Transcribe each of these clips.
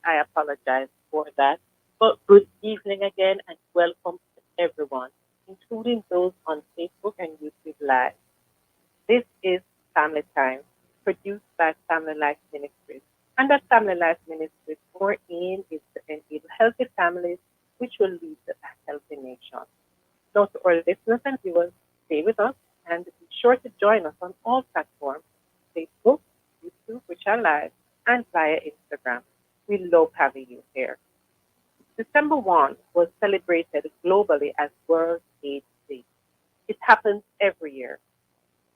I apologize for that. But good evening again and welcome to everyone, including those on Facebook and YouTube Live. This is Family Time, produced by Family Life Ministries. And at Family Life Ministries, our aim is to enable healthy families, which will lead to a healthy nation. Now, to our listeners and viewers, stay with us and be sure to join us on all platforms Facebook, YouTube, which are live, and via Instagram. We love having you here. December 1 was celebrated globally as World AIDS Day. It happens every year.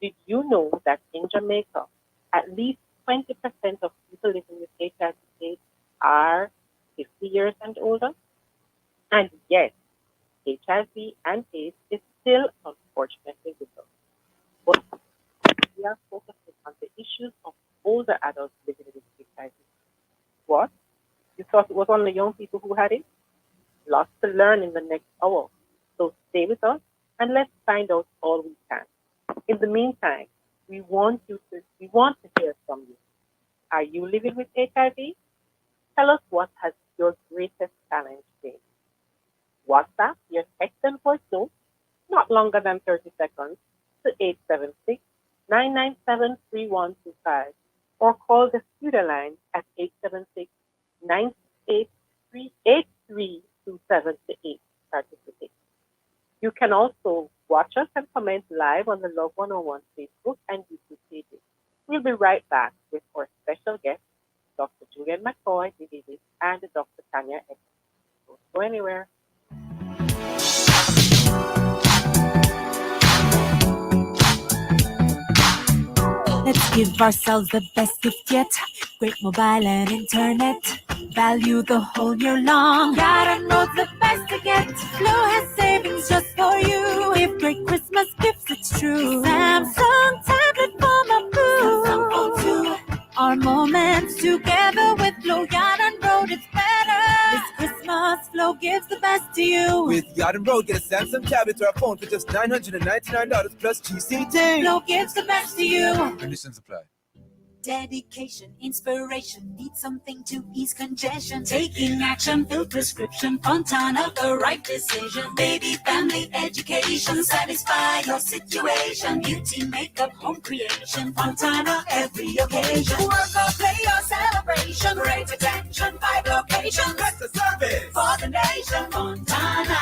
Did you know that in Jamaica, at least 20% of people living with HIV/AIDS are 50 years and older? And yet, HIV and AIDS is still unfortunately with us. But we are focusing on the issues of older adults living with HIV. What? You thought it was only young people who had it? Lots to learn in the next hour. So stay with us and let's find out all we can. In the meantime, we want to hear from you. Are you living with HIV? Tell us what has your greatest challenge been. WhatsApp your text and voice note, not longer than 30 seconds, to 876-997-3125 or call the studio line at 876-983-8327 to participate. You can also watch us and comment live on the Love 101 Facebook and YouTube pages. We'll be right back with our special guests, Dr. Julian McCoy, DVD, and Dr. Tanya Edwards. Don't go anywhere. Let's give ourselves the best gift yet. Great mobile and internet. Value the whole year long. Gotta know the best to get. Flow has savings just for you. Give great Christmas gifts, it's true. Samsung tablet for my boo. Our moments together with Flow Yard and Road, it's better. This Christmas, Flow gives the best to you. With Yard and Road, get a Samsung tablet or a phone for just $999 plus GCT. Flow gives the best to you. Conditions apply. Dedication, inspiration, need something to ease congestion. Taking action, fill prescription, Fontana, the right decision. Baby, family, education, satisfy your situation. Beauty, makeup, home creation, Fontana, every occasion. Work or play or celebration, great attention, 5 locations. That's the service For the nation, Fontana.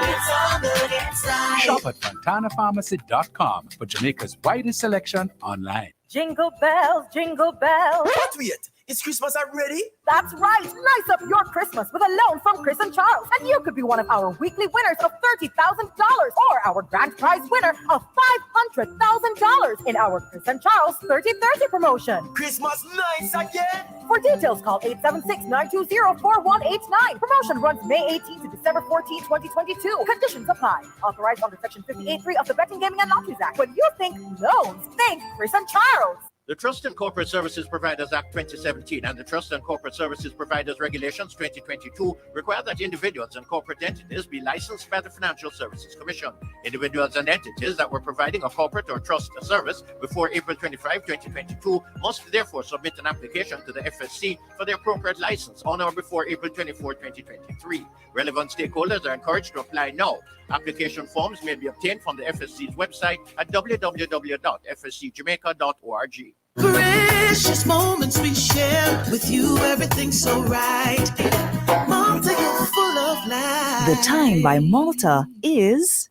It's all good inside. Shop at FontanaPharmacy.com for Jamaica's widest selection online. Jingle bells, jingle bells. What we it? Is Christmas already? That's right. Nice up your Christmas with a loan from Chris and Charles. And you could be one of our weekly winners of $30,000 or our grand prize winner of $500,000 in our Chris and Charles 30/30 promotion. Christmas nice again. For details, call 876-920-4189. Promotion runs May 18 to December 14, 2022. Conditions apply. Authorized under Section 58.3 of the Betting, Gaming, and Lotteries Act. When you think loans, think Chris and Charles. The Trust and Corporate Services Providers Act 2017 and the Trust and Corporate Services Providers Regulations 2022 require that individuals and corporate entities be licensed by the Financial Services Commission. Individuals and entities that were providing a corporate or trust service before April 25, 2022 must therefore submit an application to the FSC for the appropriate license on or before April 24, 2023. Relevant stakeholders are encouraged to apply now. Application forms may be obtained from the FSC's website at www.fscjamaica.org. Precious moments we share with you, everything's so right. Malta, you're full of life. The time by Malta is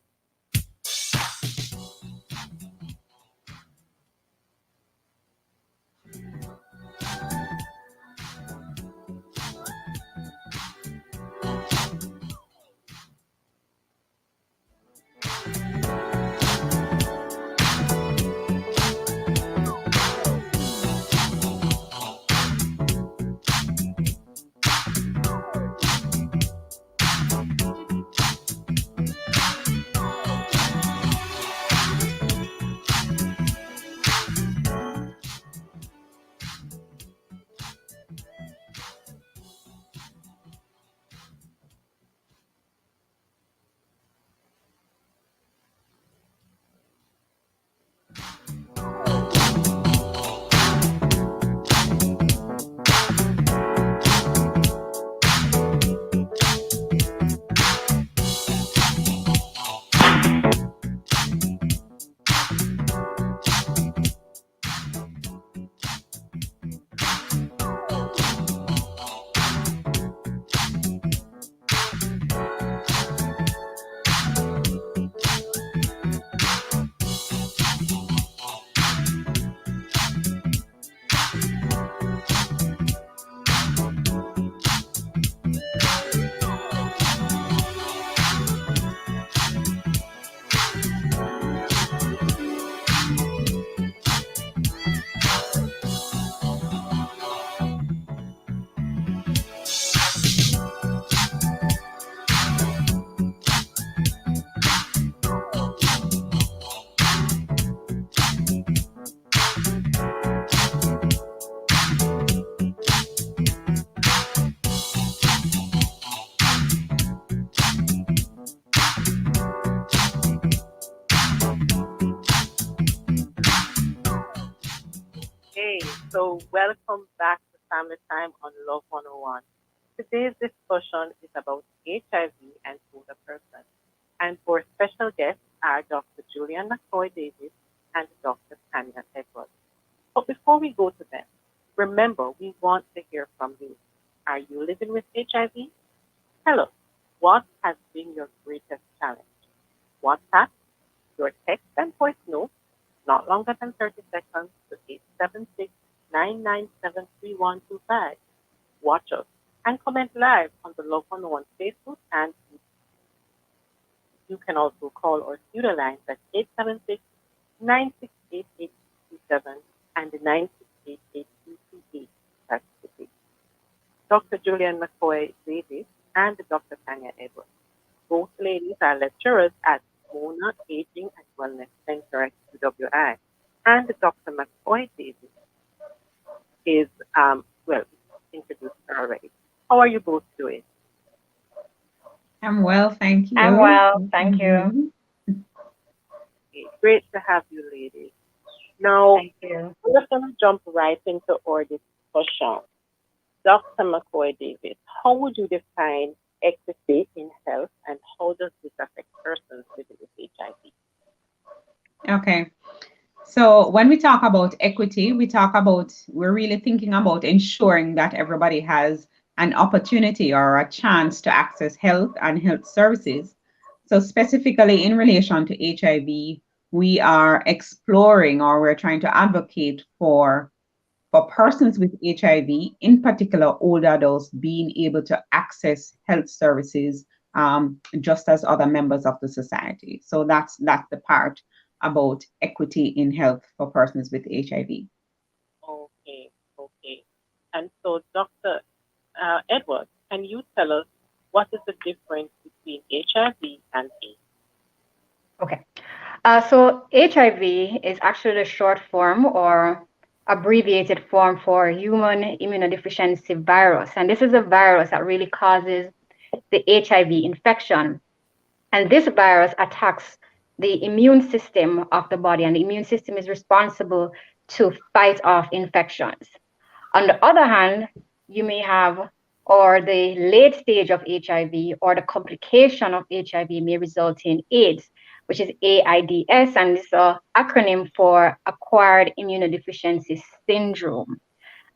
So welcome back to Family Time on Love 101. Today's discussion is about HIV and older persons. And our special guests are Dr. Julian McCoy Davis and Dr. Tanya Edwards. But before we go to them, remember we want to hear from you. Are you living with HIV? Tell us, what has been your greatest challenge? WhatsApp your text and voice note, not longer than 30 seconds, to 876-997-3125. Watch us and comment live on the Love 101 Facebook and YouTube. You can also call our studio lines at 876-968-8227 and 968-8228. That's the big. Dr. Julian McCoy Davis and Dr. Tanya Edwards. Both ladies are lecturers at Mona Aging and Wellness Center at UWI. And Dr. McCoy Davis is, introduced her already. How are you both doing? I'm well, thank you. I'm well, thank you. Okay, great to have you ladies. Now, Thank you. we're going to jump right into our discussion. Dr. McCoy Davis, how would you define equity in health and how does this affect persons living with HIV? Okay. So when we talk about equity, we're really thinking about ensuring that everybody has an opportunity or a chance to access health and health services. So specifically in relation to HIV, we are exploring or we're trying to advocate for persons with HIV, in particular older adults, being able to access health services just as other members of the society. So that's the part about equity in health for persons with HIV. Okay. And so, Dr. Edwards, can you tell us what is the difference between HIV and AIDS? Okay. So HIV is actually the short form or abbreviated form for human immunodeficiency virus. And this is a virus that really causes the HIV infection. And this virus attacks the immune system of the body, and the immune system is responsible to fight off infections. On the other hand, you may have, or the late stage of HIV or the complication of HIV may result in AIDS, which is AIDS, and it's an acronym for Acquired Immunodeficiency Syndrome,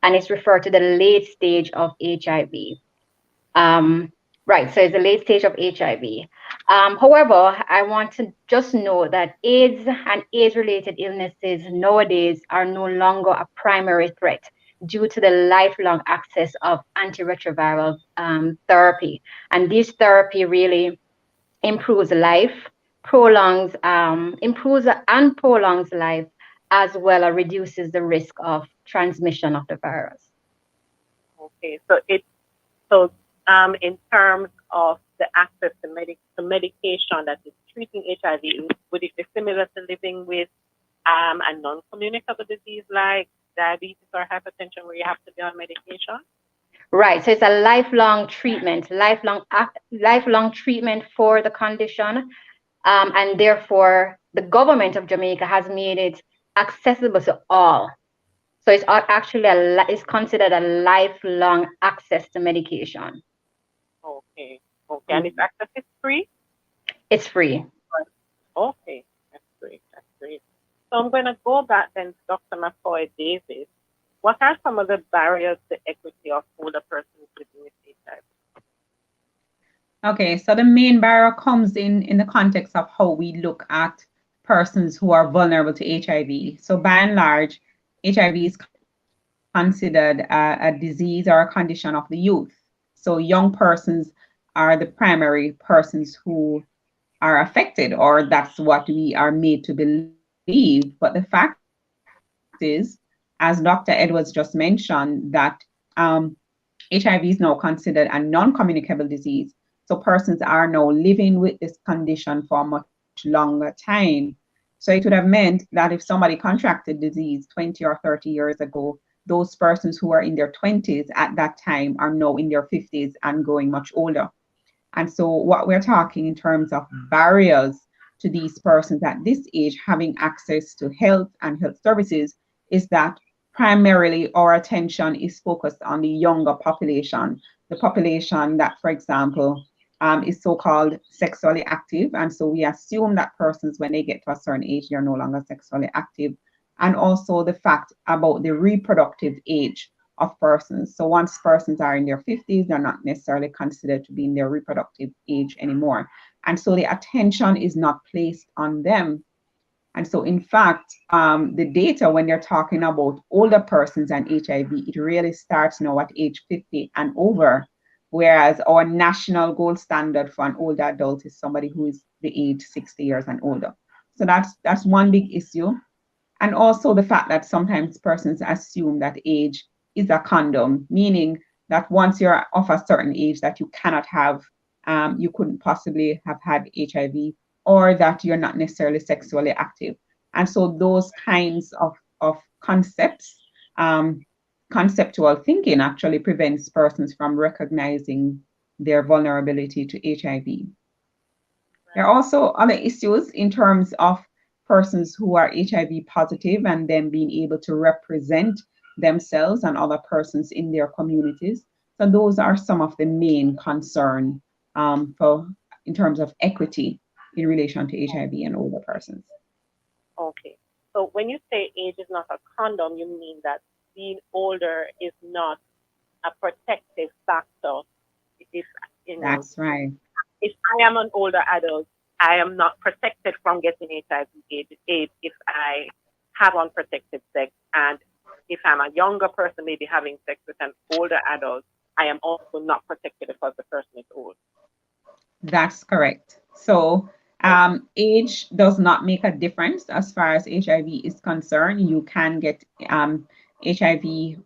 and it's referred to the late stage of HIV. Right, so it's the late stage of HIV. However, I want to just know that AIDS and AIDS-related illnesses nowadays are no longer a primary threat due to the lifelong access of antiretroviral therapy. And this therapy really improves life, prolongs life, as well as reduces the risk of transmission of the virus. Okay, in terms of the access to medication that is treating HIV, would it be similar to living with a non-communicable disease like diabetes or hypertension where you have to be on medication? Right, so it's a lifelong treatment for the condition, and therefore the government of Jamaica has made it accessible to all. So it's actually it's considered a lifelong access to medication. Okay. And its access is free? It's free. Okay, that's great. So I'm going to go back then to Dr. McCoy Davis. What are some of the barriers to equity of older persons living with HIV? Okay, so the main barrier comes in the context of how we look at persons who are vulnerable to HIV. So by and large, HIV is considered a disease or a condition of the youth. So young persons are the primary persons who are affected, or that's what we are made to believe. But the fact is, as Dr. Edwards just mentioned, that HIV is now considered a non-communicable disease. So persons are now living with this condition for a much longer time. So it would have meant that if somebody contracted disease 20 or 30 years ago, those persons who are in their 20s at that time are now in their 50s and growing much older. And so what we're talking in terms of barriers to these persons at this age having access to health and health services is that primarily our attention is focused on the younger population, the population that, for example, is so-called sexually active. And so we assume that persons, when they get to a certain age, they're no longer sexually active. And also the fact about the reproductive age of persons. So once persons are in their 50s, they're not necessarily considered to be in their reproductive age anymore. And so the attention is not placed on them. And so in fact, the data, when they're talking about older persons and HIV, it really starts now at age 50 and over, whereas our national gold standard for an older adult is somebody who is the age 60 years and older. So that's one big issue. And also the fact that sometimes persons assume that age is a condom, meaning that once you're of a certain age that you cannot have, you couldn't possibly have had HIV, or that you're not necessarily sexually active. And so those kinds of concepts, conceptual thinking actually prevents persons from recognizing their vulnerability to HIV. There are also other issues in terms of persons who are HIV positive and then being able to represent themselves and other persons in their communities. So those are some of the main concern in terms of equity in relation to HIV and older persons. Okay. So when you say age is not a condom, you mean that being older is not a protective factor. If, That's right. If I am an older adult, I am not protected from getting HIV/AIDS if I have unprotected sex. And if I'm a younger person, maybe having sex with an older adult, I am also not protected because the person is old. That's correct. So age does not make a difference as far as HIV is concerned. You can get HIV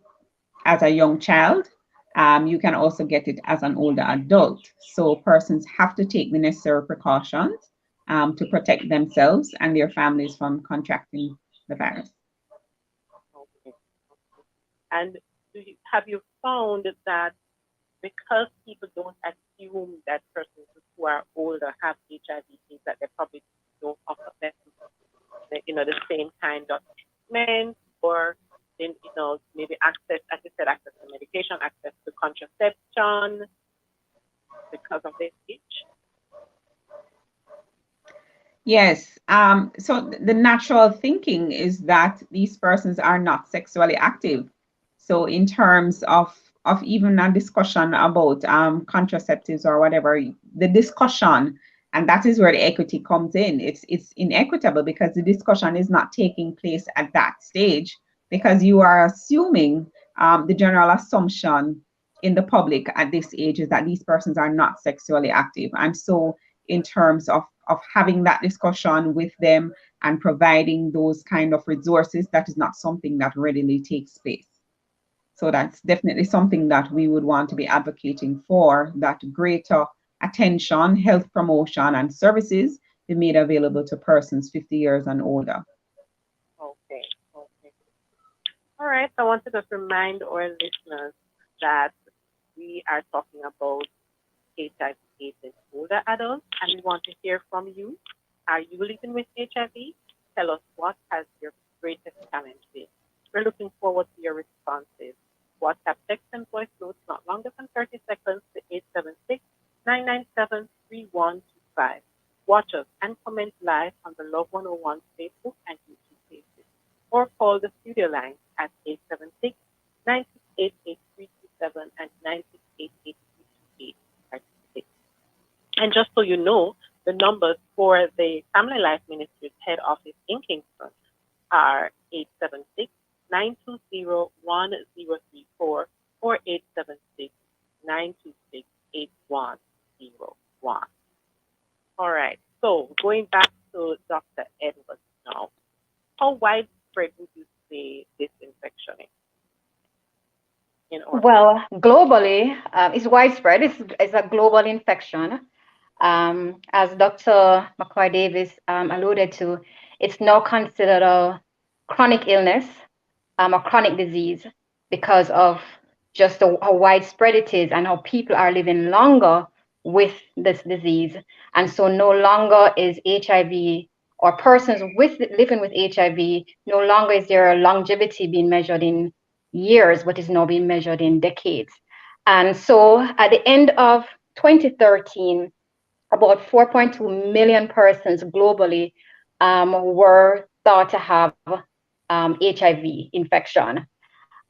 as a young child. You can also get it as an older adult. So persons have to take the necessary precautions to protect themselves and their families from contracting the virus. Okay. And have you found that because people don't assume that persons who are older have HIV, that they probably don't offer them, the same kind of treatment, or maybe access, as you said, access to medication, access to contraception because of their age? Yes. So the natural thinking is that these persons are not sexually active. So in terms of even a discussion about contraceptives or whatever, the discussion, and that is where the equity comes in. It's inequitable because the discussion is not taking place at that stage, because you are assuming the general assumption in the public at this age is that these persons are not sexually active. And so in terms of having that discussion with them and providing those kind of resources, that is not something that readily takes place. So that's definitely something that we would want to be advocating for, that greater attention, health promotion, and services be made available to persons 50 years and older. Okay. All right. So I want to just remind our listeners that we are talking about HIV/AIDS in older adults, and we want to hear from you. Are you living with HIV? Tell us, what has your greatest challenge been? We're looking forward to your responses. WhatsApp, text, and voice notes not longer than 30 seconds to 876-997-3125. Watch us and comment live on the Love 101 Facebook and YouTube pages, or call the studio line at 876-968-8327 and 968-8328. And just so you know, the numbers for the Family Life Ministries head office in Kingston are 876-920-1034 or 876-926-8101. All right, so going back to Dr. Edwards now, how widespread would you say this infection is? Well, globally, it's widespread. It's a global infection. As Dr. McCoy Davis alluded to, it's now considered a chronic illness, a chronic disease, because of just how widespread it is and how people are living longer with this disease. And so no longer is HIV or persons living with HIV, no longer is their longevity being measured in years, but is now being measured in decades. And so at the end of 2013, about 4.2 million persons globally were thought to have HIV infection.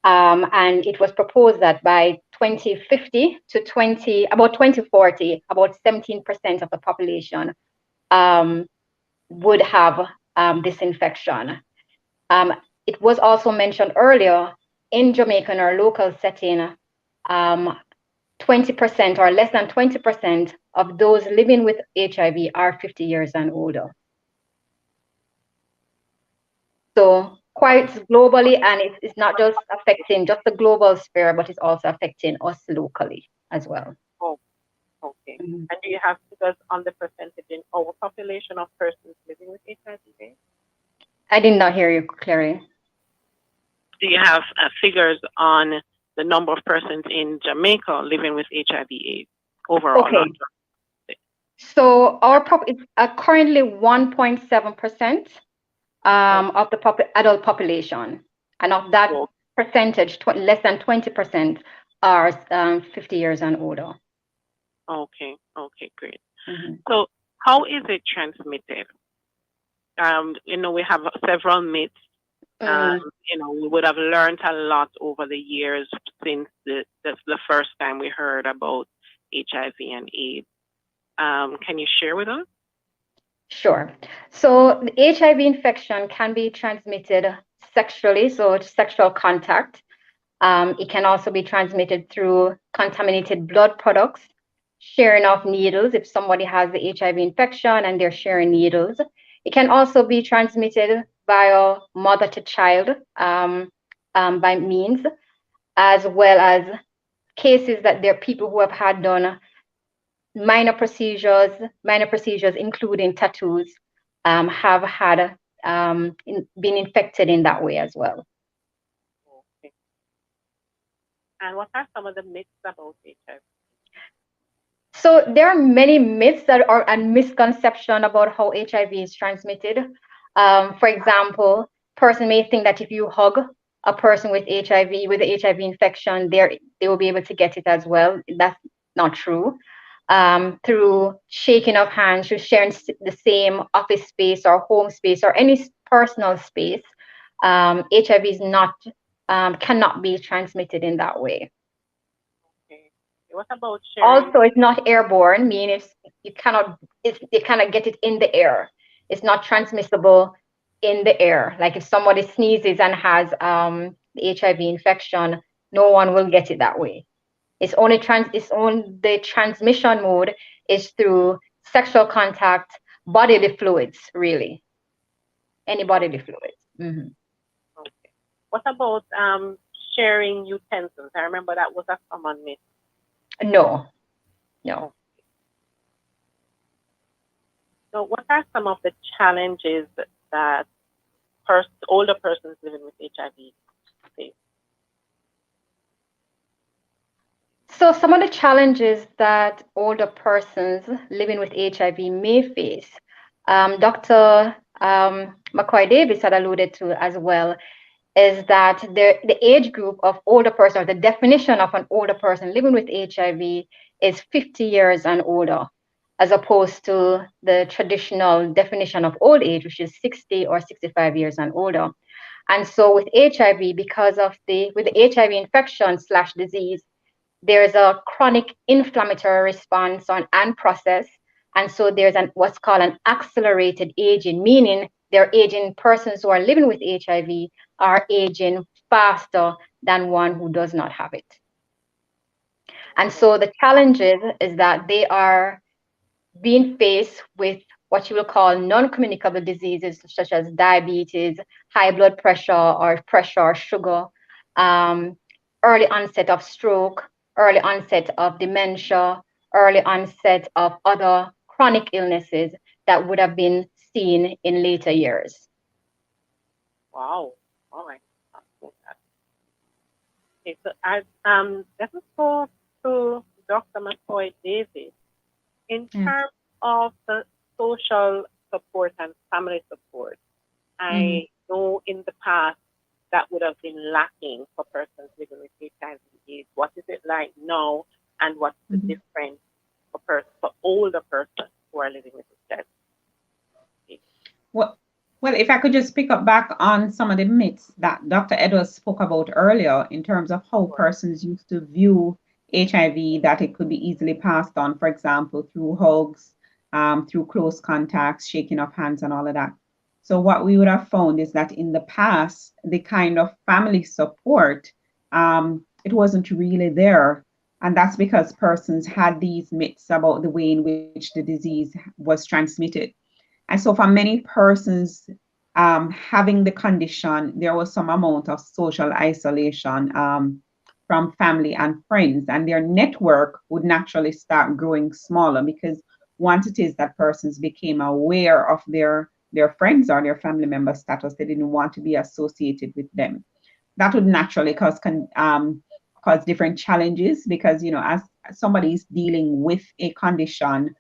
And it was proposed that by 2050 to about 2040, about 17% of the population would have this infection. It was also mentioned earlier in Jamaica, in our local setting, 20% or less than 20% of those living with HIV are 50 years and older. So quite globally, and it's not just affecting just the global sphere, but it's also affecting us locally as well. Oh, okay. And do you have figures on the percentage in our population of persons living with HIV? I did not hear you clearly. Do you have figures on the number of persons in Jamaica living with HIV/AIDS overall? Okay. So our it's currently 1.7% of the adult population, and of that percentage, less than 20% are 50 years and older. Okay. Okay. Great. So, how is it transmitted? We have several myths. We would have learned a lot over the years since the first time we heard about HIV and AIDS. Can you share with us? Sure. So the HIV infection can be transmitted sexually, so it's sexual contact. It can also be transmitted through contaminated blood products, sharing of needles if somebody has the HIV infection and they're sharing needles. It can also be transmitted via mother to child by means, as well as cases that there are people who have had done minor procedures, including tattoos, have had been infected in that way as well. Okay. And what are some of the myths about HIV? So there are many myths that are a misconception about how HIV is transmitted. For example, person may think that if you hug a person with HIV, with the HIV infection, they will be able to get it as well. That's not true. Through shaking of hands, through sharing the same office space or home space or any personal space, HIV is not cannot be transmitted in that way. Okay. What about sharing? Also, it's not airborne, meaning you cannot get it in the air. It's not transmissible in the air. Like if somebody sneezes and has the HIV infection, no one will get it that way. It's only the transmission mode is through sexual contact, bodily fluids, really. Any bodily fluids. Okay. What about sharing utensils? I remember that was a common myth. No. So what are some of the challenges that older persons living with HIV face? So some of the challenges that older persons living with HIV may face, Dr. McCoy Davis had alluded to as well, is that the age group of older person, or the definition of an older person living with HIV is 50 years and older, as opposed to the traditional definition of old age, which is 60 or 65 years and older. And so with HIV, because of with the HIV infection / disease, there's a chronic inflammatory response and process. And so there's what's called an accelerated aging, meaning they're aging, persons who are living with HIV are aging faster than one who does not have it. And so the challenges is that they are being faced with what you will call non-communicable diseases, such as diabetes, high blood pressure or sugar, early onset of stroke, early onset of dementia, early onset of other chronic illnesses that would have been seen in later years. Wow. All right. Okay, so let us go to Dr. McCoy Davis. In terms of the social support and family support. I know in the past that would have been lacking for persons living with HIV/AIDS. What is it like now, and what's the difference for older persons who are living with HIV? Well, if I could just pick up back on some of the myths that Dr. Edwards spoke about earlier in terms of how persons used to view HIV, that it could be easily passed on, for example, through hugs, through close contacts, shaking of hands and all of that. So what we would have found is that in the past, the kind of family support, it wasn't really there. And that's because persons had these myths about the way in which the disease was transmitted. And so for many persons having the condition, there was some amount of social isolation from family and friends, and their network would naturally start growing smaller, because once it is that persons became aware of their friends or their family member status, they didn't want to be associated with them. That would naturally cause different challenges, because, you know, as somebody is dealing with a condition,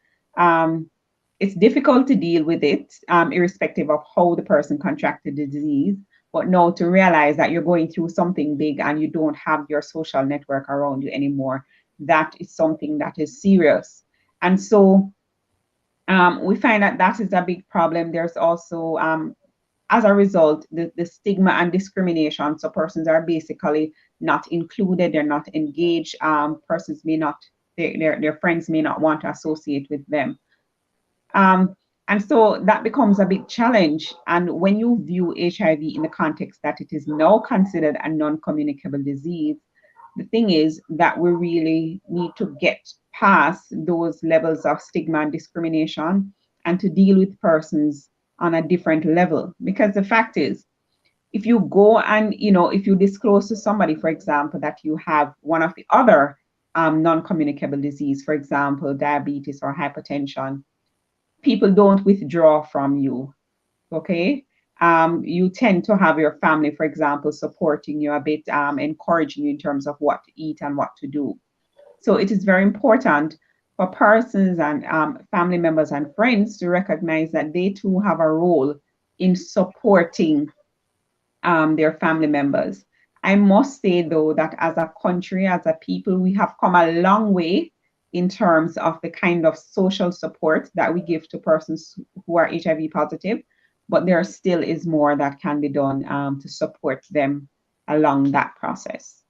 it's difficult to deal with it, irrespective of how the person contracted the disease. But now to realize that you're going through something big and you don't have your social network around you anymore, that is something that is serious. And so we find that is a big problem. There's also, as a result, the stigma and discrimination. So persons are basically not included, they're not engaged. Persons may not, their friends may not want to associate with them. And so that becomes a big challenge. And when you view HIV in the context that it is now considered a non-communicable disease, the thing is that we really need to get past those levels of stigma and discrimination and to deal with persons on a different level. Because the fact is, if you go and, you know, if you disclose to somebody, for example, that you have one of the other non-communicable disease, for example, diabetes or hypertension, people don't withdraw from you, okay? You tend to have your family, for example, supporting you a bit, encouraging you in terms of what to eat and what to do. So it is very important for persons and family members and friends to recognize that they too have a role in supporting their family members. I must say, though, that as a country, as a people, we have come a long way in terms of the kind of social support that we give to persons who are HIV positive, but there still is more that can be done to support them along that process.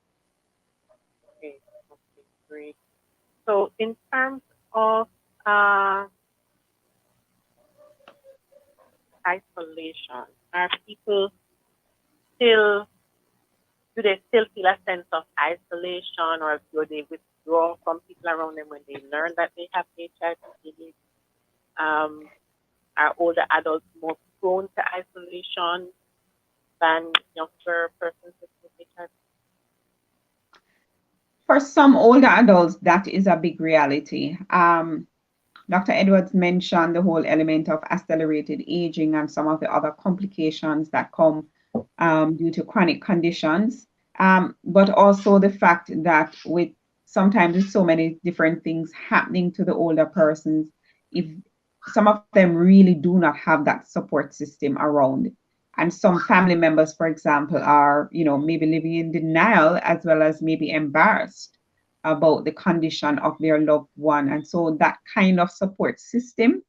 Okay, great. So in terms of isolation, are people do they still feel a sense of isolation, or do they withdraw from people around them when they learn that they have HIV/AIDS? Are older adults more prone to isolation than younger persons with HIV? For some older adults, that is a big reality. Dr. Edwards mentioned the whole element of accelerated aging and some of the other complications that come due to chronic conditions, but also the fact that sometimes with so many different things happening to the older persons, if some of them really do not have that support system around. And some family members, for example, are, maybe living in denial, as well as maybe embarrassed about the condition of their loved one. And so that kind of support system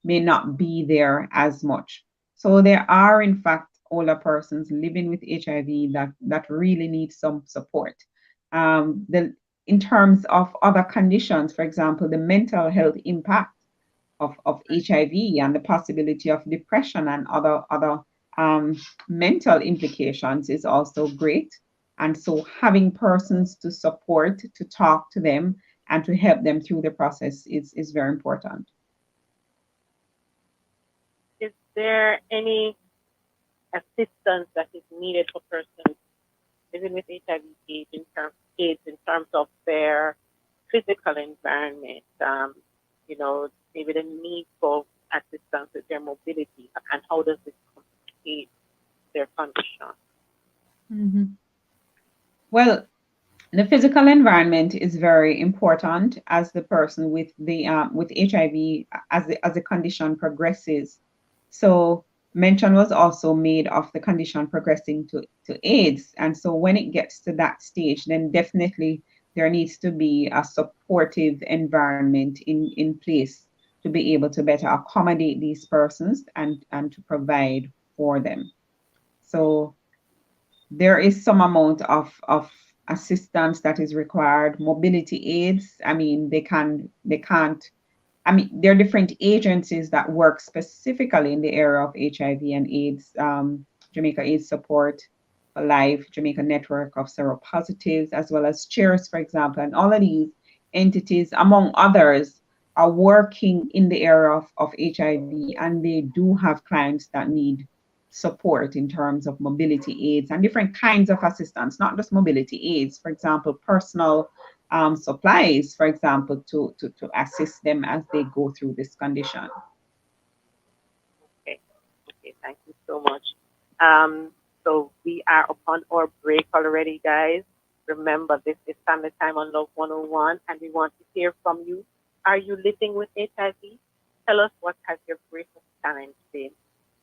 may not be there as much. So there are, in fact, older persons living with HIV that really need some support. In terms of other conditions, for example, the mental health impact of HIV and the possibility of depression and other mental implications is also great. And so having persons to support, to talk to them, and to help them through the process is very important. Is there any assistance that is needed for persons living with HIV/AIDS in terms of their physical environment? Maybe the need for assistance with their mobility, and how does this complicate their condition? Mm-hmm. Well, the physical environment is very important as the person with HIV, as the condition progresses. So mention was also made of the condition progressing to AIDS. And so when it gets to that stage, then definitely there needs to be a supportive environment in place to be able to better accommodate these persons and to provide for them. So there is some amount of assistance that is required. Mobility aids, I mean, they can't, I mean, there are different agencies that work specifically in the area of HIV and AIDS. Jamaica AIDS Support for Life, Jamaica Network of Seropositives, as well as CHEERS, for example. And all of these entities, among others, are working in the area of HIV, and they do have clients that need support in terms of mobility aids and different kinds of assistance, not just mobility aids, for example, personal supplies, for example, to assist them as they go through this condition. Okay, thank you so much. So we are upon our break already, guys. Remember, this is Family Time on Love 101, and we want to hear from you. Are you living with HIV? Tell us, what has your greatest challenge been?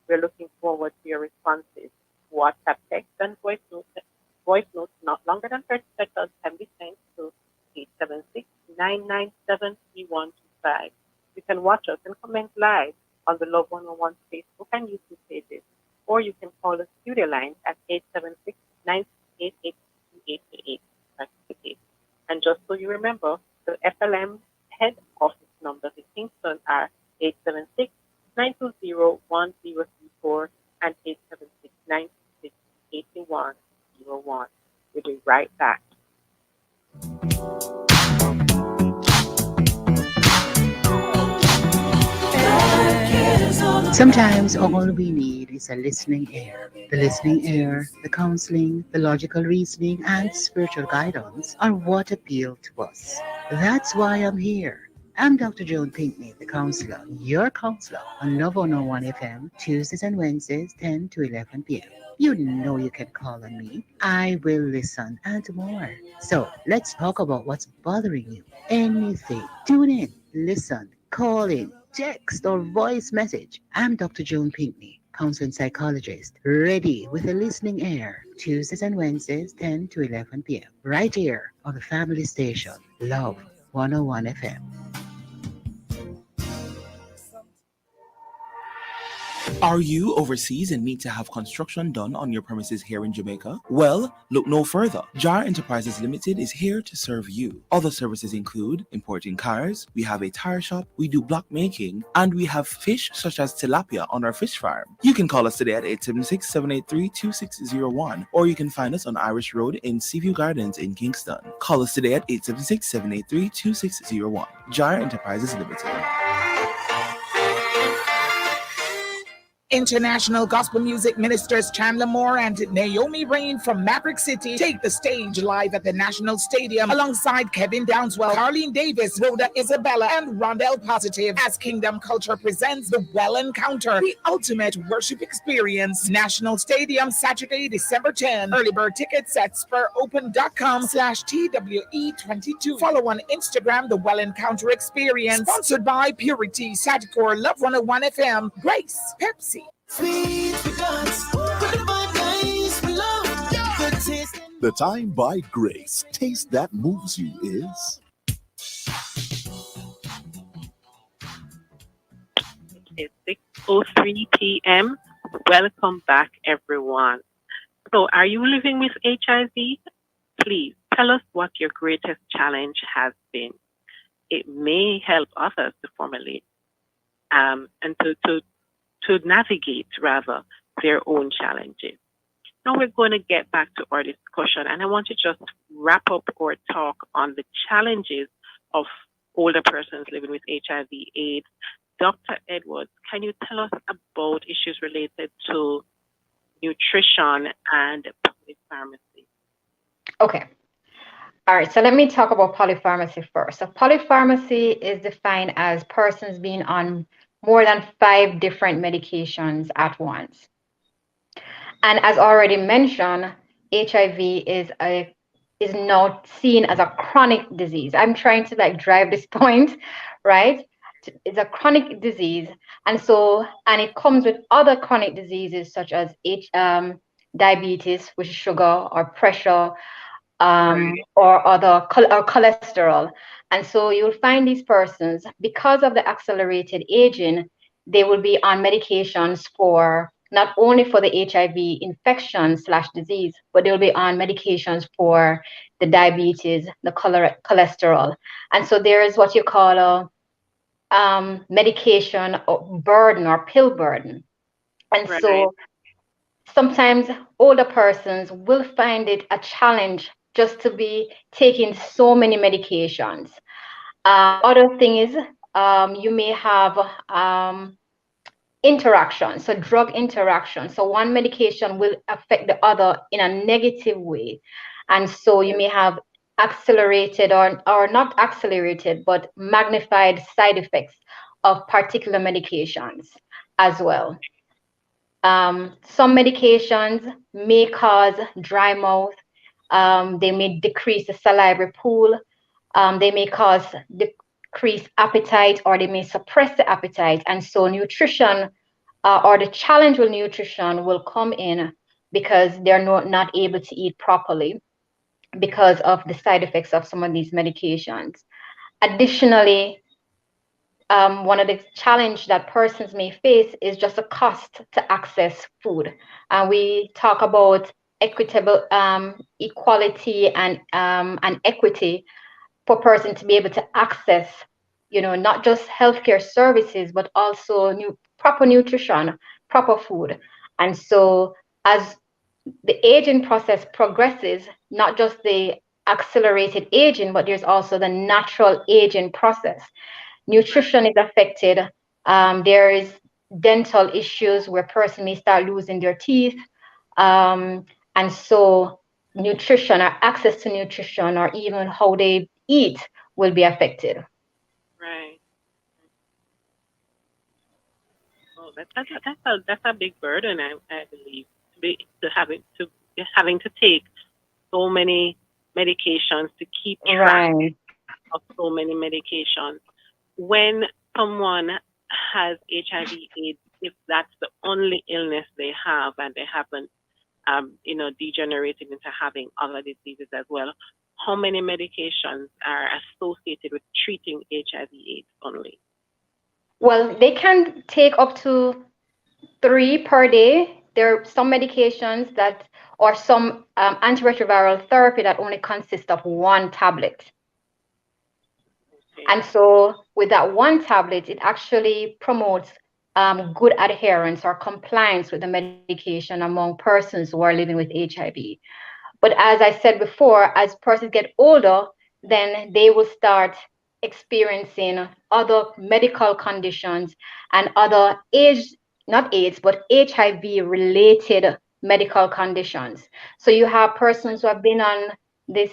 We're looking forward to your responses. WhatsApp text and voice notes not longer than 30 seconds can be sent to 876-997-3125. You can watch us and comment live on the Love 101 Facebook and YouTube pages, or you can call the studio line at 876-988-8888. And just so you remember, the FLM head office numbers in Kingston are 876-920-1034 and 876-926-8101. We'll be right back. Sometimes all we need is a listening ear. The listening ear, the counseling, the logical reasoning, and spiritual guidance are what appeal to us. That's why I'm here. I'm Dr. Joan Pinkney, the counselor, your counselor on Love 101 FM, Tuesdays and Wednesdays, 10 to 11 p.m. You know you can call on me. I will listen and more. So let's talk about what's bothering you. Anything. Tune in, listen, call in, text or voice message. I'm Dr. Joan Pinkney, counseling psychologist, ready with a listening ear. Tuesdays and Wednesdays, 10 to 11 p.m. Right here on the family station, Love 101 FM. Are you overseas and need to have construction done on your premises here in Jamaica? Well, look no further. Jar Enterprises Limited is here to serve you. Other services include importing cars, we have a tire shop, we do block making, and we have fish such as tilapia on our fish farm. You can call us today at 876-783-2601, or you can find us on Irish Road in Seaview Gardens in Kingston. Call us today at 876-783-2601. Jar Enterprises Limited. International gospel music ministers Chandler Moore and Naomi Rain from Maverick City take the stage live at the National Stadium alongside Kevin Downswell, Carlene Davis, Rhoda Isabella, and Rondell Positive as Kingdom Culture presents the Well Encounter, the ultimate worship experience. National Stadium, Saturday, December 10. Early bird tickets at SpurOpen.com/TWE22. Follow on Instagram, the Well Encounter Experience. Sponsored by Purity, Sadcore, Love 101 FM, Grace, Pepsi. The time by Grace. Taste that moves you is. It's 6:03 p.m. Welcome back, everyone. So, are you living with HIV? Please tell us what your greatest challenge has been. It may help others to formulate and to navigate, rather, their own challenges. Now we're going to get back to our discussion, and I want to just wrap up our talk on the challenges of older persons living with HIV/AIDS. Dr. Edwards, can you tell us about issues related to nutrition and polypharmacy? Okay. All right, so let me talk about polypharmacy first. So polypharmacy is defined as persons being on more than 5 different medications at once. And as already mentioned, HIV is now seen as a chronic disease. I'm trying to drive this point, right? it's a chronic disease, and it comes with other chronic diseases such as diabetes, which is sugar or pressure, or or cholesterol. And so you'll find these persons, because of the accelerated aging, they will be on medications for not only for the HIV infection / disease, but they'll be on medications for the diabetes, the cholesterol. And so there is what you call a medication burden or pill burden. And so sometimes older persons will find it a challenge just to be taking so many medications. Other thing is you may have interaction, so drug interaction. So one medication will affect the other in a negative way. And so you may have accelerated or not accelerated, but magnified side effects of particular medications as well. Some medications may cause dry mouth. They may decrease the salivary pool. They may cause decreased appetite, or they may suppress the appetite. And so nutrition or the challenge with nutrition will come in because they're not able to eat properly because of the side effects of some of these medications. Additionally, one of the challenges that persons may face is just the cost to access food. And we talk about equitable equality and equity for person to be able to access, not just healthcare services, but also proper nutrition, proper food. And so as the aging process progresses, not just the accelerated aging, but there's also the natural aging process. Nutrition is affected. There is dental issues where person may start losing their teeth. And so nutrition or access to nutrition or even how they eat will be affected. Right. Oh, that's a big burden, I believe, having to take so many medications to keep track of so many medications. When someone has HIV/AIDS, if that's the only illness they have and they haven't, degenerated into having other diseases as well, how many medications are associated with treating HIV/AIDS only? Well, they can take up to 3 per day. There are some medications or some antiretroviral therapy that only consists of 1 tablet. And so with that 1 tablet, it actually promotes good adherence or compliance with the medication among persons who are living with HIV. But as I said before, as persons get older, then they will start experiencing other medical conditions and other not AIDS, but HIV-related medical conditions. So you have persons who have been on the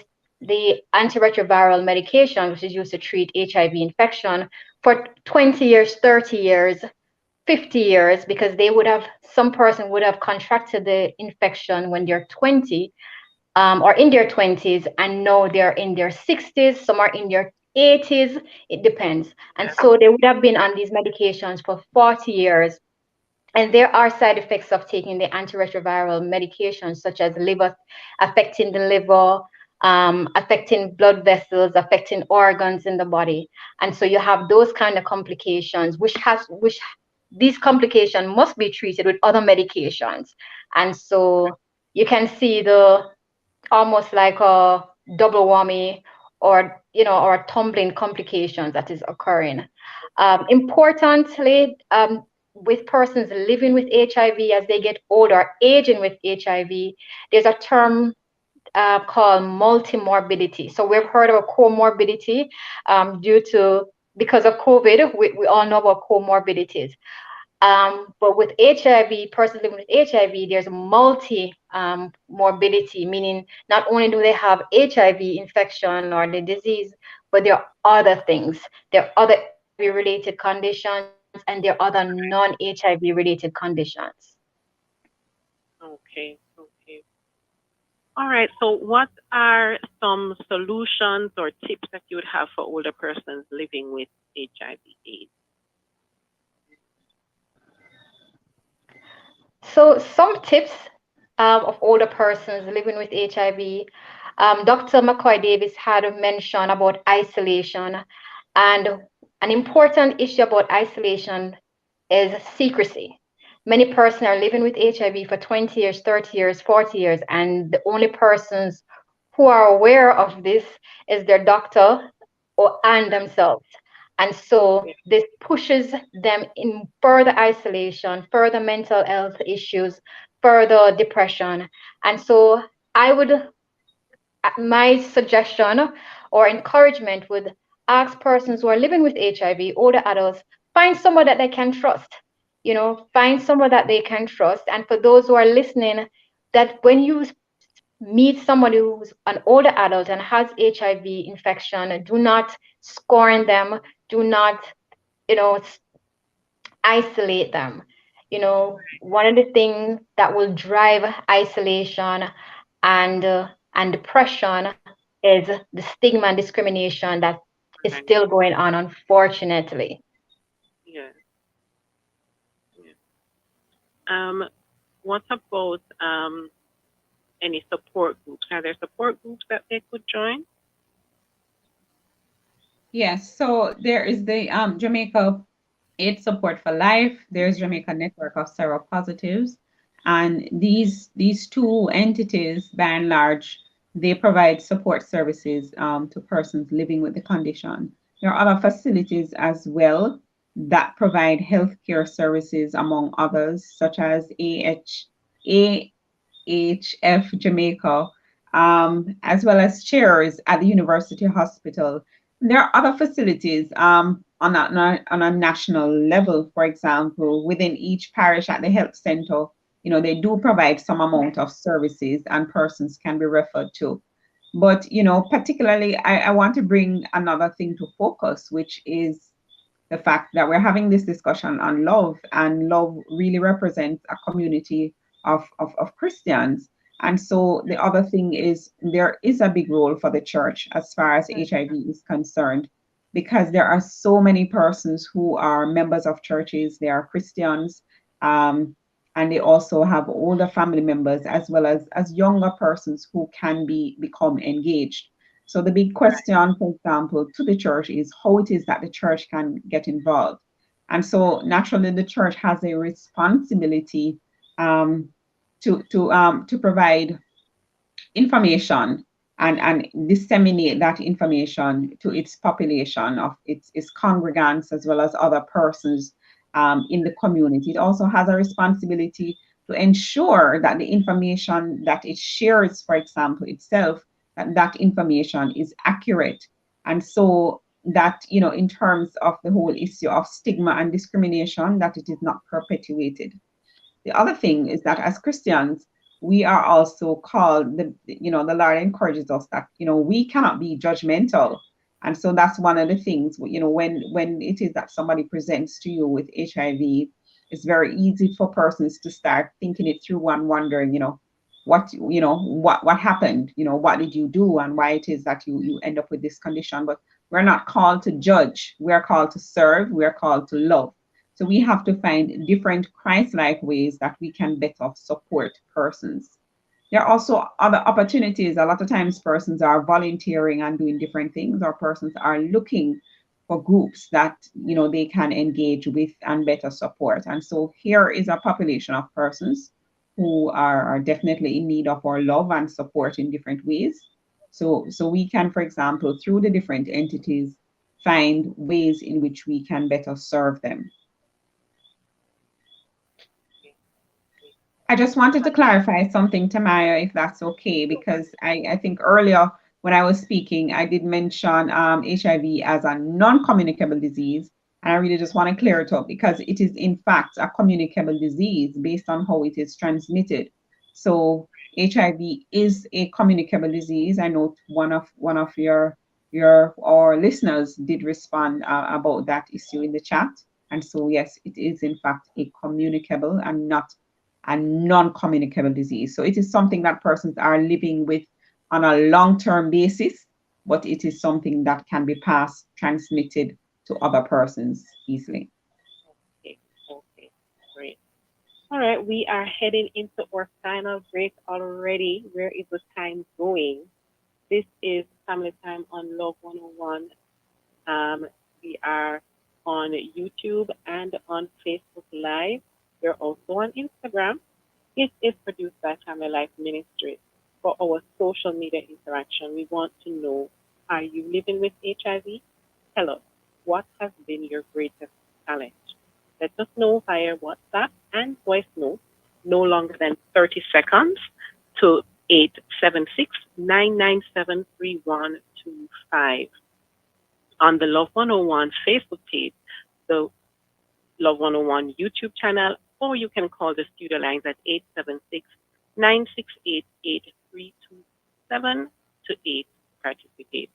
antiretroviral medication, which is used to treat HIV infection, for 20 years, 30 years, 50 years, because some person would have contracted the infection when they're 20 or in their 20s, and now they're in their 60s, some are in their 80s, it depends. And so they would have been on these medications for 40 years. And there are side effects of taking the antiretroviral medications, such as affecting the liver, affecting blood vessels, affecting organs in the body. And so you have those kind of complications, which these complications must be treated with other medications. And so you can see almost like a double whammy or tumbling complications that is occurring. Importantly, with persons living with HIV as they get older, aging with HIV, there's a term called multimorbidity. So we've heard of a comorbidity because of COVID. We all know about comorbidities. But with HIV, persons living with HIV, there's multi-morbidity, meaning not only do they have HIV infection or the disease, but there are other things. There are other related conditions, and there are other non-HIV related conditions. Okay. All right. So what are some solutions or tips that you would have for older persons living with HIV/AIDS? So some tips of older persons living with HIV. Dr. McCoy Davis had mentioned about isolation, and an important issue about isolation is secrecy. Many persons are living with HIV for 20 years, 30 years, 40 years, and the only persons who are aware of this is their doctor and themselves. And so this pushes them in further isolation, further mental health issues, further depression. And so my suggestion or encouragement would ask persons who are living with HIV, older adults, find someone that they can trust. Find someone that they can trust. And for those who are listening, that when you meet somebody who's an older adult and has HIV infection, do not scorn them, do not, isolate them. One of the things that will drive isolation and depression is the stigma and discrimination that is still going on, unfortunately. Yeah. What about any support groups? Are there support groups that they could join? Yes, so there is the Jamaica AIDS Support for Life. There's Jamaica Network of Seropositives, and these two entities, by and large, they provide support services to persons living with the condition. There are other facilities as well that provide healthcare services, among others, such as AHF Jamaica, as well as chairs at the University Hospital. There are other facilities on a national level. For example, within each parish at the health center, they do provide some amount of services and persons can be referred to. But, particularly, I want to bring another thing to focus, which is the fact that we're having this discussion on love, and love really represents a community of Christians. And so the other thing is there is a big role for the church as far as HIV is concerned, because there are so many persons who are members of churches, they are Christians, and they also have older family members as well as younger persons who can become engaged. So the big question, for example, to the church is how it is that the church can get involved. And so naturally the church has a responsibility to provide information and disseminate that information to its population of its congregants as well as other persons in the community. It also has a responsibility to ensure that the information that it shares, for example, itself, that information is accurate. And so that, in terms of the whole issue of stigma and discrimination, that it is not perpetuated. The other thing is that as Christians, we are also called, the Lord encourages us that, we cannot be judgmental. And so that's one of the things, when it is that somebody presents to you with HIV, it's very easy for persons to start thinking it through and wondering, what happened, what did you do and why it is that you end up with this condition. But we're not called to judge. We're called to serve. We're called to love. So we have to find different Christ-like ways that we can better support persons. There are also other opportunities. A lot of times persons are volunteering and doing different things, or persons are looking for groups that, they can engage with and better support. And so here is a population of persons who are definitely in need of our love and support in different ways. So we can, for example, through the different entities, find ways in which we can better serve them. I just wanted to clarify something, Tamaya, if that's okay, because I think earlier when I was speaking, I did mention HIV as a non-communicable disease. And I really just want to clear it up because it is in fact a communicable disease based on how it is transmitted. So HIV is a communicable disease. I know one of our listeners did respond about that issue in the chat. And so yes, it is in fact a communicable and not a non-communicable disease. So it is something that persons are living with on a long-term basis, but it is something that can be passed, transmitted to other persons easily. Okay, great. All All right, we are heading into our final break already. Where is the time going? This is Family Time on Love 101. We are on YouTube and on Facebook Live. We're also on Instagram. It is produced by Family Life Ministries. For our social media interaction, we want to know, are you living with HIV? Tell us, what has been your greatest challenge? Let us know via WhatsApp and voice note, no longer than 30 seconds, to 876-997-3125. On the Love 101 Facebook page, the Love 101 YouTube channel, or you can call the studio lines at 876-968-8327 to 8 participate.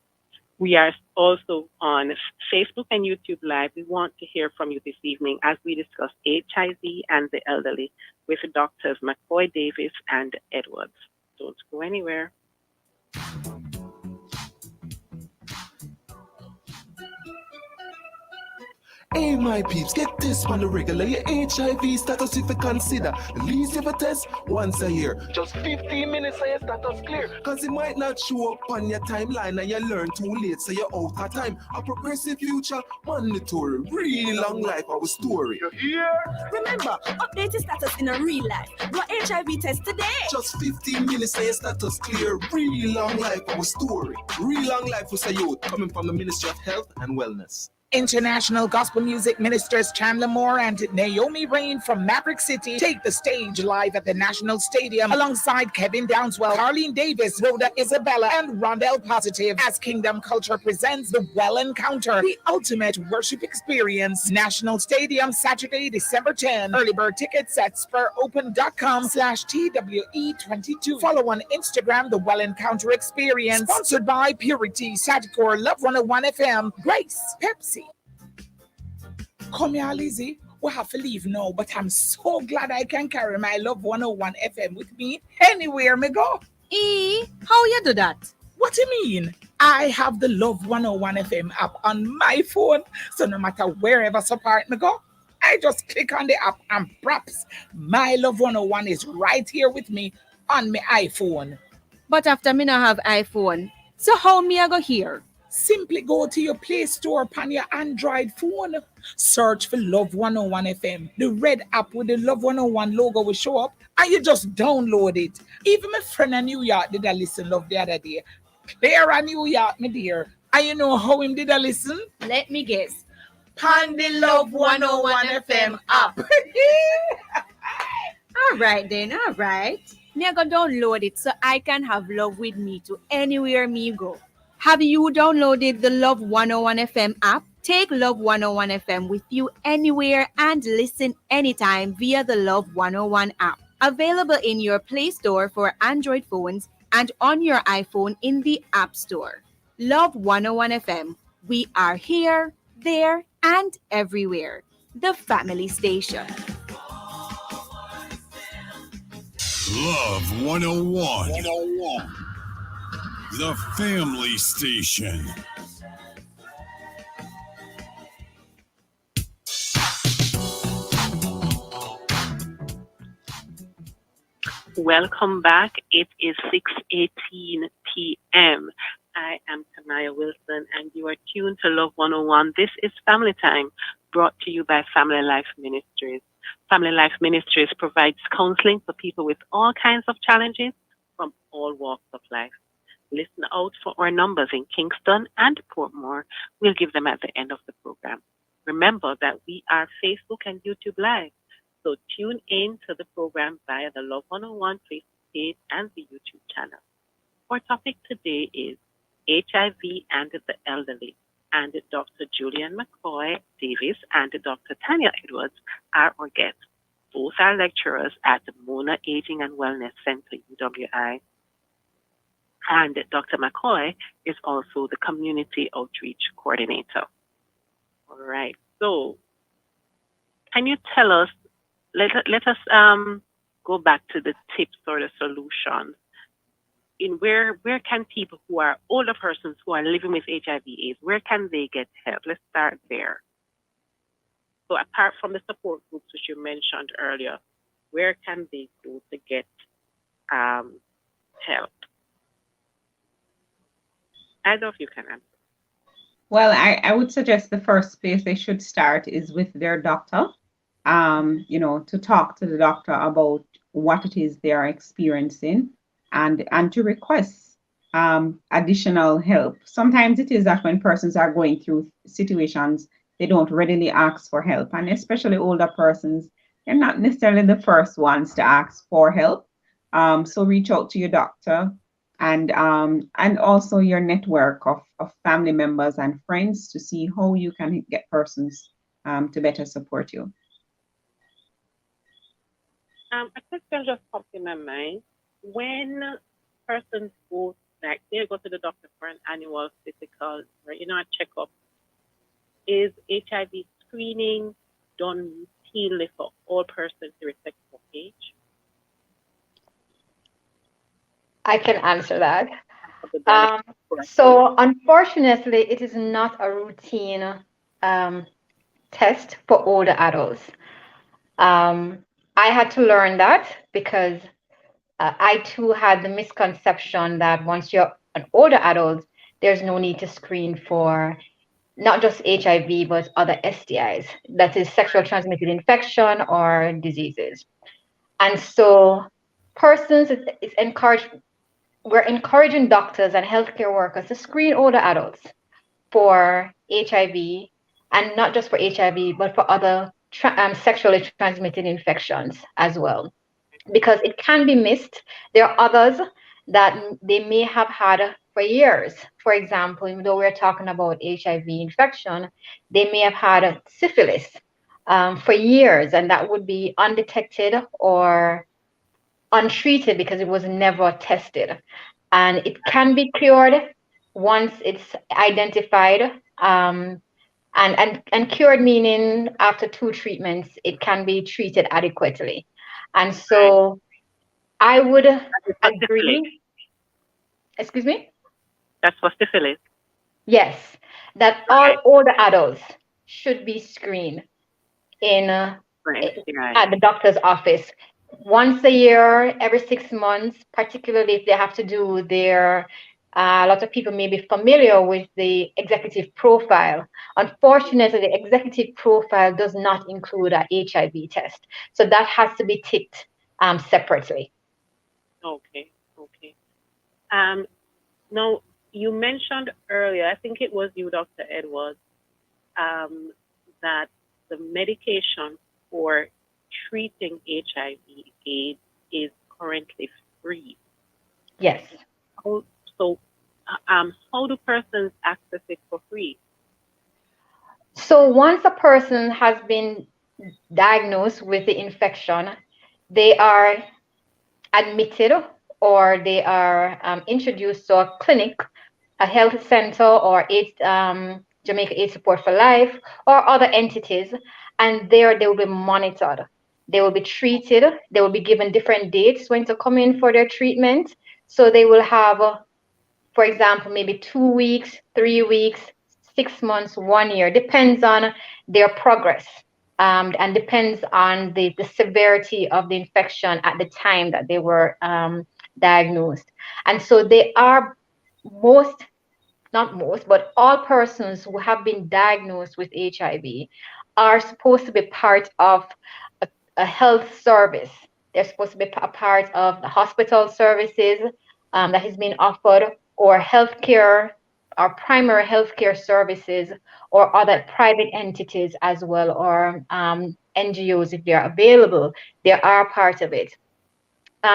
We are also on Facebook and YouTube Live. We want to hear from you this evening as we discuss HIV and the elderly with Doctors McCoy Davis and Edwards. Don't go anywhere. Hey, my peeps, get this on the regular. Your HIV status, if you consider, the least you ever test once a year. Just 15 minutes and your status clear. Cause it might not show up on your timeline and you learn too late, so you're out of time. A progressive future, mandatory. Really long life, our story. You hear? Remember, update your status in a real life. Go HIV test today. Just 15 minutes and your status clear. Really long life, our story. Real long life was a youth coming from the Ministry of Health and Wellness. International gospel music ministers Chandler Moore and Naomi Rain from Maverick City take the stage live at the National Stadium alongside Kevin Downswell, Arlene Davis, Rhoda Isabella, and Rondell Positive as Kingdom Culture presents the Well Encounter, the ultimate worship experience. National Stadium, Saturday, December 10. Early bird tickets at spuropen.com/TWE22. Follow on Instagram, the Well Encounter Experience. Sponsored by Purity, Sadcore, Love 101 FM, Grace, Pepsi. Come here, Lizzie. We have to leave now, but I'm so glad I can carry my Love 101 FM with me anywhere me go. How you do that? What do you mean? I have the Love 101 FM app on my phone, so no matter wherever support me go, I just click on the app and props. My Love 101 is right here with me on my iPhone. But after me not have iPhone, so how me I go here? Simply go to your Play Store on your Android phone. Search for Love 101 FM. The red app with the Love 101 logo will show up and you just download it. Even my friend in New York did a listen love the other day. Clear in New York, my dear. And you know how him did a listen? Let me guess. Pan the Love 101 FM app. All right then, all right. Me I go download it so I can have love with me to anywhere me go. Have you downloaded the Love 101 FM app? Take Love 101 FM with you anywhere and listen anytime via the Love 101 app. Available in your Play Store for Android phones and on your iPhone in the App Store. Love 101 FM. We are here, there, and everywhere. The family station. Love 101. The family station. Welcome back. It is 6:18 p.m. I am Tamaya Wilson, and you are tuned to Love 101. This is Family Time, brought to you by Family Life Ministries. Family Life Ministries provides counseling for people with all kinds of challenges from all walks of life. Listen out for our numbers in Kingston and Portmore. We'll give them at the end of the program. Remember that we are Facebook and YouTube Live, so tune in to the program via the Love 101 Facebook page and the YouTube channel. Our topic today is HIV and the elderly, and Dr. Julian McCoy Davis and Dr. Tanya Edwards are our guests. Both are lecturers at the Mona Aging and Wellness Center, UWI. And Dr. McCoy is also the Community Outreach Coordinator. All right. So, can you tell us, let us go back to the tips or the solutions. In where can people who are older persons who are living with HIV/AIDS, where can they get help? Let's start there. So apart from the support groups which you mentioned earlier, where can they go to get help? Either of you can answer. Well, I would suggest the first place they should start is with their doctor. To talk to the doctor about what it is they are experiencing and to request additional help. Sometimes it is that when persons are going through situations, they don't readily ask for help, and especially older persons, they're not necessarily the first ones to ask for help. So reach out to your doctor and also your network of family members and friends to see how you can get persons to better support you. A question just popped in my mind. When persons go, like they go to the doctor for an annual physical, or a checkup, is HIV screening done routinely for all persons irrespective of age? I can answer that. So unfortunately, it is not a routine test for older adults. I had to learn that because I too had the misconception that once you're an older adult, there's no need to screen for not just HIV, but other STIs, that is sexual transmitted infection or diseases. And so persons, we're encouraging doctors and healthcare workers to screen older adults for HIV, and not just for HIV, but for other sexually transmitted infections as well, because it can be missed. There are others that they may have had for years. For example, even though we're talking about HIV infection, they may have had syphilis for years, and that would be undetected or untreated because it was never tested. And it can be cured once it's identified. And cured meaning after 2 treatments, it can be treated adequately. And so I would agree. Excuse me? That's for syphilis. Yes, that all older adults should be screened at the doctor's office once a year, every 6 months, particularly if they have to do their, a lot of people may be familiar with the executive profile. Unfortunately, the executive profile does not include a HIV test. So that has to be ticked separately. Okay. Now, you mentioned earlier, I think it was you, Dr. Edwards, that the medication for treating HIV/AIDS is currently free. Yes. So how do persons access it for free? So once a person has been diagnosed with the infection, they are admitted or they are introduced to a clinic, a health center, or Jamaica AIDS Support for Life, or other entities, and there they will be monitored. They will be treated. They will be given different dates when to come in for their treatment. So they will have, for example, maybe 2 weeks, 3 weeks, 6 months, 1 year, depends on their progress, and depends on the severity of the infection at the time that they were diagnosed. And so they are not most, but all persons who have been diagnosed with HIV are supposed to be part of a health service. They're supposed to be a part of the hospital services that is being offered, or healthcare, or primary healthcare services, or other private entities as well, or NGOs if they're available. They are part of it.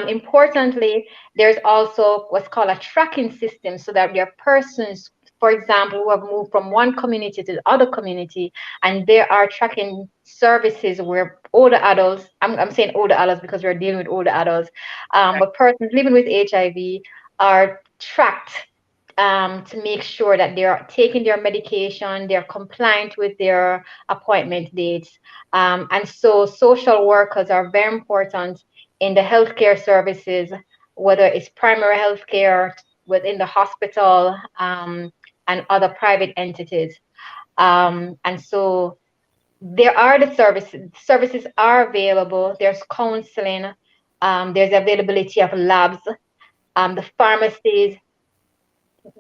Importantly, there's also what's called a tracking system, so that there are persons, for example, who have moved from one community to the other community, and there are tracking services where older adults, I'm saying older adults because we're dealing with older adults, but persons living with HIV are tracked to make sure that they are taking their medication, they're compliant with their appointment dates. And so social workers are very important in the healthcare services, whether it's primary healthcare within the hospital and other private entities. And so there are the services. Services are available. There's counseling. There's availability of labs. The pharmacies,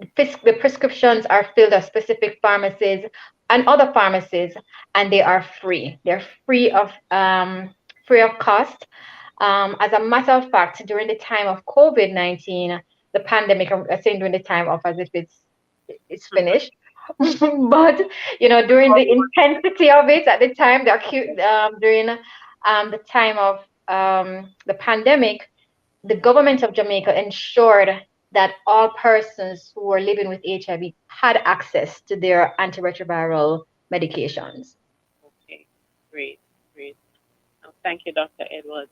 the prescriptions are filled at specific pharmacies and other pharmacies, and they are free. They're free of cost. As a matter of fact, during the time of COVID-19, the pandemic, I'm saying during the time of as if it's finished, but during the intensity of it at the time, the acute during the time of the pandemic, the government of Jamaica ensured that all persons who were living with HIV had access to their antiretroviral medications. Okay, great. Thank you, Dr. Edwards.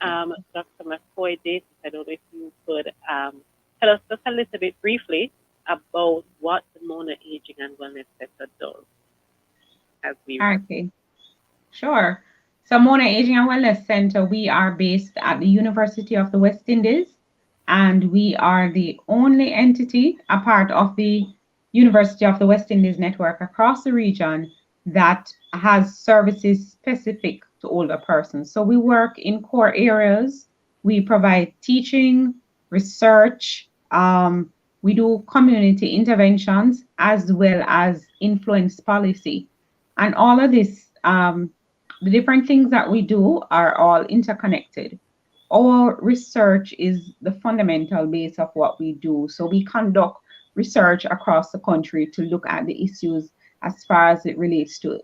Dr. McCoy Davis, I don't know if you could tell us just a little bit briefly about what the Mona Aging and Wellness Center does. Okay, sure. So Mona Aging and Wellness Center, we are based at the University of the West Indies, and we are the only entity, a part of the University of the West Indies network across the region that has services specific to older persons. So we work in core areas. We provide teaching, research, we do community interventions as well as influence policy. And all of this, the different things that we do are all interconnected. Our research is the fundamental base of what we do. So we conduct research across the country to look at the issues as far as it relates to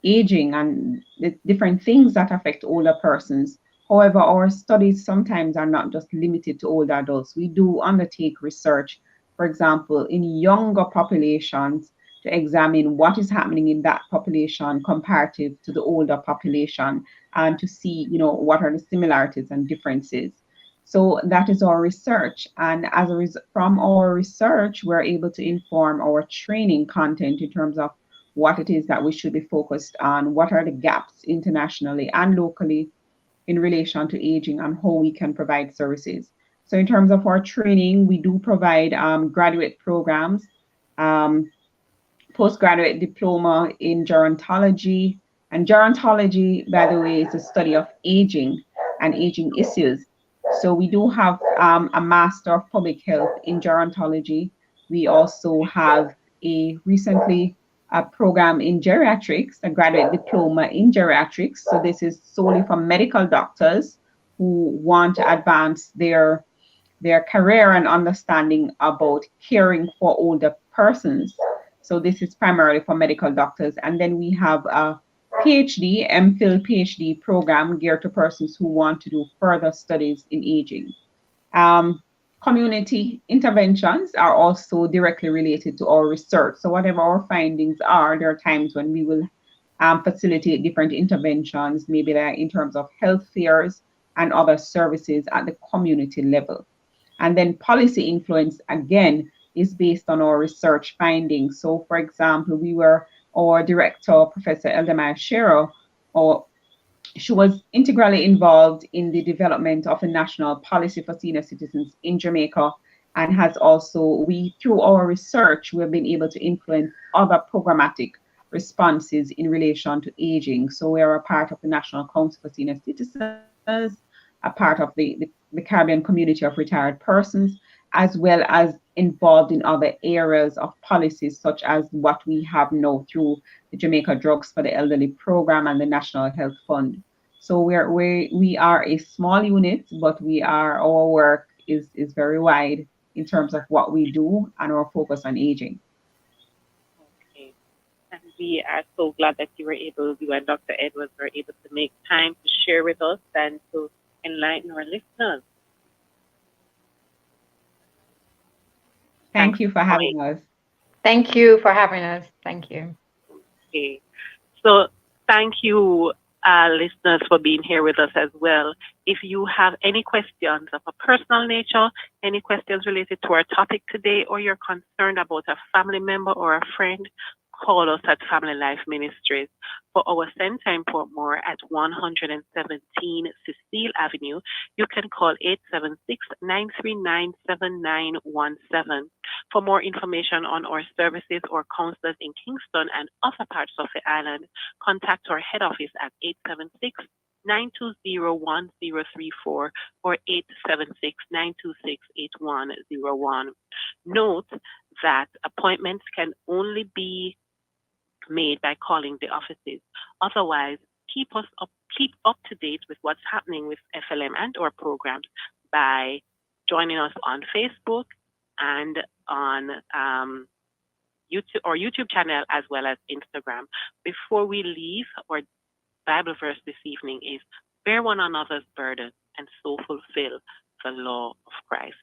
aging and the different things that affect older persons. However, our studies sometimes are not just limited to older adults. We do undertake research, for example, in younger populations to examine what is happening in that population comparative to the older population and to see, what are the similarities and differences. So that is our research. And from our research, we're able to inform our training content in terms of what it is that we should be focused on, what are the gaps internationally and locally in relation to aging and how we can provide services. So in terms of our training, we do provide graduate programs, postgraduate diploma in gerontology. And gerontology, by the way, is the study of aging and aging issues. So we do have a Master of Public Health in gerontology. We also have a program in geriatrics, a graduate diploma in geriatrics. So this is solely for medical doctors who want to advance their career and understanding about caring for older persons. So this is primarily for medical doctors. And then we have a PhD, MPhil PhD program geared to persons who want to do further studies in aging. Community interventions are also directly related to our research. So whatever our findings are, there are times when we will facilitate different interventions, maybe like in terms of health fairs and other services at the community level. And then policy influence, again, is based on our research findings. So for example, our director, Professor Eldemar Shero, she was integrally involved in the development of a national policy for senior citizens in Jamaica, and has also, through our research, we've been able to influence other programmatic responses in relation to aging. So we are a part of the National Council for Senior Citizens, a part of the Caribbean Community of Retired Persons, as well as involved in other areas of policies, such as what we have now through the Jamaica Drugs for the Elderly program and the National Health Fund. So we are a small unit, but our work is very wide in terms of what we do and our focus on aging. Okay. And we are so glad that you and Dr. Edwards were able to make time to share with us and to enlighten our listeners. Thank you for having us. Thank you for having us. Thank you. Okay. So thank you, listeners, for being here with us as well. If you have any questions of a personal nature, any questions related to our topic today, or you're concerned about a family member or a friend, call us at Family Life Ministries. For our center in Portmore at 117 Cecile Avenue, you can call 876-939-7917. For more information on our services or counselors in Kingston and other parts of the island, contact our head office at 876-920-1034 or 876-926-8101. Note that appointments can only be made by calling the offices. Otherwise, keep up to date with what's happening with FLM and our programs by joining us on Facebook and on YouTube channel as well as Instagram. Before we leave, our Bible verse this evening is, bear one another's burden and so fulfill the law of Christ.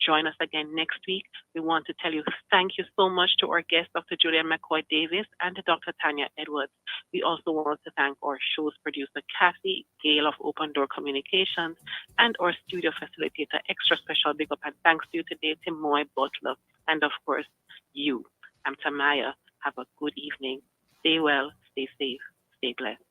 Join us again next week. We want to tell you thank you so much to our guests, Dr. Julian McCoy Davis and Dr. Tanya Edwards. We also want to thank our show's producer, Kathy Gale of Open Door Communications, and our studio facilitator. Extra special big up and thanks to you today, Timoy Butler, and of course, you. I'm Tamaya. Have a good evening. Stay well, stay safe, stay blessed.